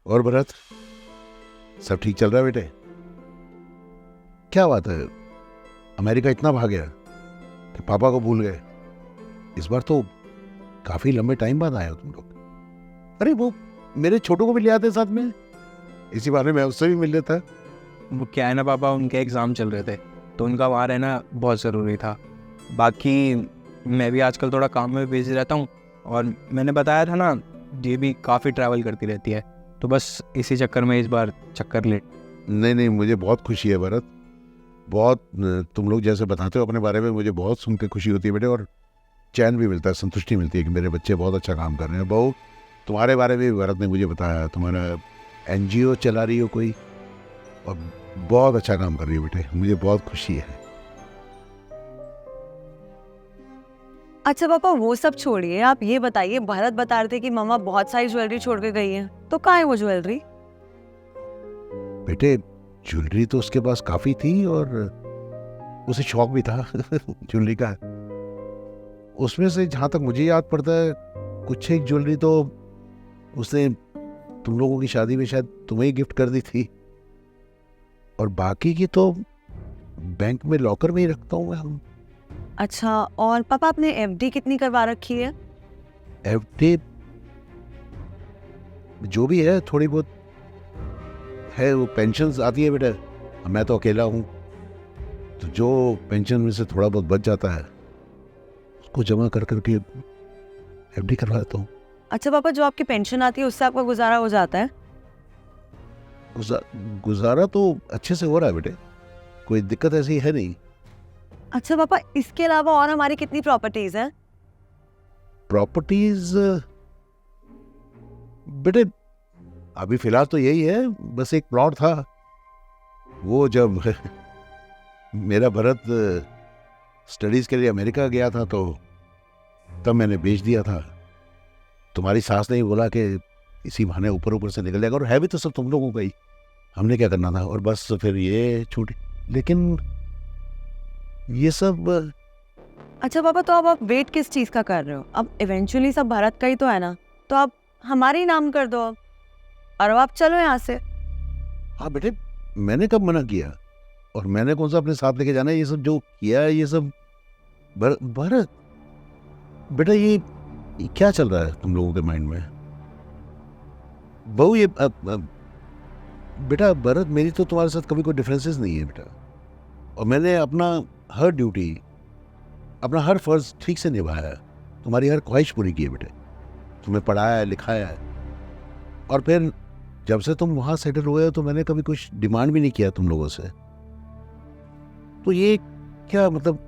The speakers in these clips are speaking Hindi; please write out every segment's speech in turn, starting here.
और भरत, सब ठीक चल रहा है बेटे? क्या बात है, अमेरिका इतना भाग गया कि पापा को भूल गए? इस बार तो काफी लंबे टाइम बाद आए हो तुम लोग। अरे वो मेरे छोटू को भी ले आते साथ में, इसी बहाने मैं उससे भी मिल लेता। वो क्या है ना पापा, उनके एग्ज़ाम चल रहे थे तो उनका वहाँ रहना बहुत ज़रूरी था। बाकी मैं भी आजकल थोड़ा काम में बिजी रहता हूँ, और मैंने बताया था ना, ये भी काफ़ी ट्रैवल करती रहती है, तो बस इसी चक्कर में इस बार चक्कर ले। नहीं नहीं, मुझे बहुत खुशी है भरत, बहुत। तुम लोग जैसे बताते हो अपने बारे में, मुझे बहुत सुन के खुशी होती है बेटे, और चैन भी मिलता है, संतुष्टि मिलती है कि मेरे बच्चे बहुत अच्छा काम कर रहे हैं। बहू, तुम्हारे बारे में भी भरत ने मुझे बताया, तुम्हारा एनजीओ चला रही हो कोई, और बहुत अच्छा काम कर रही हो बेटे, मुझे बहुत खुशी है। अच्छा पापा, वो सब छोड़िए, आप ये बताइए, भरत बता रहे थे कि मम्मा बहुत सारी ज्वेलरी छोड़ के गई है, तो कहाँ है वो ज्वेलरी? बेटे, ज्वेलरी तो उसके पास काफी थी, और उसे शौक भी था ज्वेलरी का। उसमें से जहां तक मुझे याद पड़ता है, कुछ एक ज्वेलरी तो उसने तुम लोगों की शादी में शायद तुम्हें ही गिफ्ट कर दी थी, और बाकी की तो बैंक में लॉकर में ही रखता हूँ मैं। अच्छा, और पापा आपने एफडी कितनी करवा रखी है? एफडी जो भी है, थोड़ी बहुत है, वो पेंशन आती है बेटा। मैं तो अकेला हूँ, तो जो पेंशन में से थोड़ा बहुत बच जाता है उसको जमा कर करके एफडी करवा देता हूँ। अच्छा पापा, जो आपकी पेंशन आती है उससे आपका गुजारा हो जाता है? गुजारा तो अच्छे से हो रहा है बेटे, कोई दिक्कत ऐसी है नहीं। अच्छा पापा, इसके अलावा और हमारी कितनी प्रॉपर्टीज हैं? प्रॉपर्टीज बेटे अभी फिलहाल तो यही है, बस एक प्लॉट था, वो जब मेरा भरत स्टडीज के लिए अमेरिका गया था तो तब मैंने बेच दिया था। तुम्हारी सास ने ही बोला कि इसी बहाने ऊपर ऊपर से निकल जाएगा, और है भी तो सब तुम लोगों का ही, हमने क्या करना था, और बस फिर ये छूटी। लेकिन ये सब अच्छा पापा, तो अब आप वेट किस चीज का कर रहे हो? अब इवेंचुअली सब भारत का ही तो है ना, तो आप हमारे ही नाम कर दो अब, और अब आप चलो यहाँ से। हाँ बेटे, मैंने कब मना किया, और मैंने कौन सा अपने साथ लेके जाना है? ये सब जो किया है, ये सब भरत बेटा, ये क्या चल रहा है तुम लोगों के माइंड में? बहू, ये बेटा भरत, मेरी तो तुम्हारे साथ कभी कोई डिफरेंसेस नहीं है बेटा, और मैंने अपना हर ड्यूटी, अपना हर फर्ज ठीक से निभाया है, तुम्हारी हर ख्वाहिश पूरी की है बेटे, तुम्हें पढ़ाया है, लिखाया है, और फिर जब से तुम वहां सेटल हुए हो तो मैंने कभी कुछ डिमांड भी नहीं किया तुम लोगों से। तो ये क्या मतलब?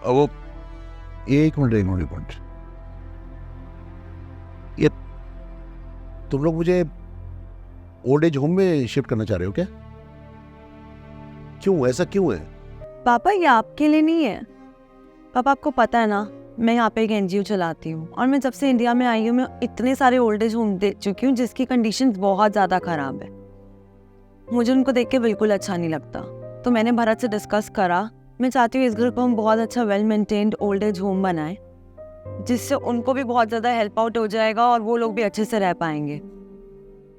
वो एक मिनट, ये तुम लोग मुझे ओल्ड एज होम में शिफ्ट करना चाह रहे हो क्या? क्यों, ऐसा क्यों है? पापा, ये आपके लिए नहीं है। पापा, आपको पता है ना, मैं यहाँ पे एक एनजीओ चलाती हूँ, और मैं जब से इंडिया में आई हूँ मैं इतने सारे ओल्ड एज होम देख चुकी हूँ जिसकी कंडीशंस बहुत ज़्यादा ख़राब है। मुझे उनको देख के बिल्कुल अच्छा नहीं लगता। तो मैंने भरत से डिस्कस करा, मैं चाहती हूँ इस घर को हम बहुत अच्छा well maintained old age home बनाएं, जिससे उनको भी बहुत ज़्यादा हेल्प आउट हो जाएगा और वो लोग भी अच्छे से रह पाएंगे।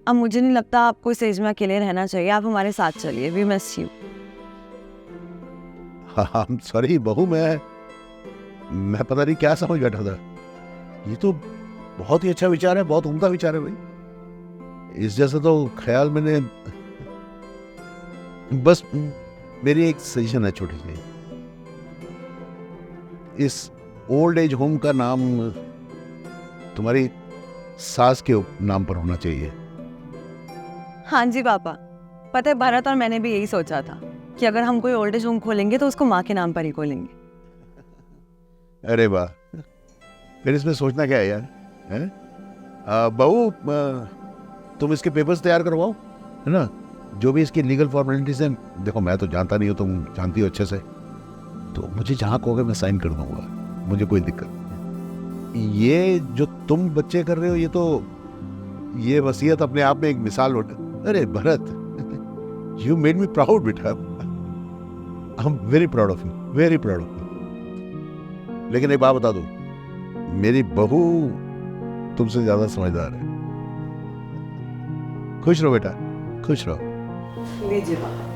अब मुझे नहीं लगता आपको इस एज में अकेले रहना चाहिए, आप हमारे साथ चलिए। We miss you. हाँ, सॉरी बहू, मैं पता नहीं क्या समझ बैठा था। ये तो बहुत ही अच्छा विचार है, बहुत उम्दा विचार है भाई, इस जैसा तो ख्याल मैंने। बस मेरी एक सजेशन है छोटी सी, इस ओल्ड एज होम का नाम तुम्हारी सास के नाम पर होना चाहिए। हाँ जी पापा, पता है भरत और मैंने भी यही सोचा था कि अगर हम कोई ओल्ड एज होम खोलेंगे तो उसको माँ के नाम पर ही खोलेंगे। अरे वाह, फिर इसमें सोचना क्या है यार, हैं? बहू, तुम इसके पेपर्स तैयार करवाओ, है ना, जो भी इसकी लीगल फॉर्मेलिटीज हैं। देखो, मैं तो जानता नहीं हूँ, तुम जानती हो अच्छे से, तो मुझे जहाँ कहोगे मैं साइन कर दूंगा, मुझे कोई दिक्कत नहीं। ये जो तुम बच्चे कर रहे हो, ये वसीयत अपने आप में एक मिसाल अरे Bharat, you made me proud बेटा, I am very proud of you, very proud of you. लेकिन एक बात बता दो, मेरी बहू तुमसे ज्यादा समझदार है। खुश रहो बेटा, खुश रहो। लीजिए पापा।